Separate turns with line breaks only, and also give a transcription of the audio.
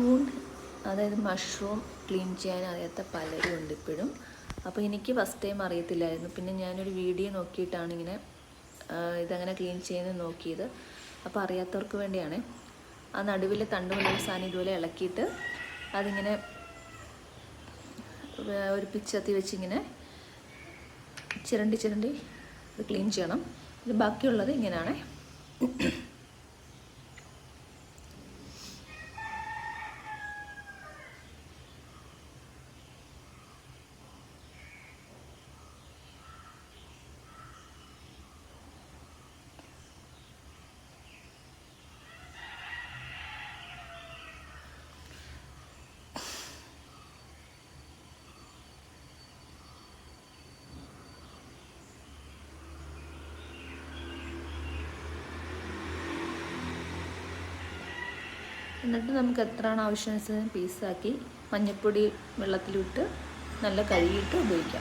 Wound, അതായത് mushroom clean ചെയ്യാൻ അറിയാത്ത പലരും ഉണ്ട് ഇപ്പോഴും. അപ്പോൾ എനിക്ക് ഫസ്റ്റ് ടൈം അറിയത്തില്ലായിരുന്നു. പിന്നെ ഞാനൊരു വീഡിയോ നോക്കിയിട്ടാണ് ഇങ്ങനെ ഇതങ്ങനെ ക്ലീൻ ചെയ്യുന്നത് നോക്കിയത്. അപ്പോൾ അറിയാത്തവർക്ക് വേണ്ടിയാണ്. ആ നടുവിൽ തണ്ട് പോലുള്ള സാധനം ഇതുപോലെ ഇളക്കിയിട്ട് അതിങ്ങനെ ഒരു പിച്ചത്തി വെച്ചിങ്ങനെ ചിരണ്ടി ഇത് ക്ലീൻ ചെയ്യണം. ഇത് ബാക്കിയുള്ളത് ഇങ്ങനെയാണ്. എന്നിട്ട് നമുക്ക് എത്രയാണ് ആവശ്യമനുസരിച്ച് പീസാക്കി മഞ്ഞൾപ്പൊടി വെള്ളത്തിലിട്ട് നല്ല കഴുകിയിട്ട് ഉപയോഗിക്കാം.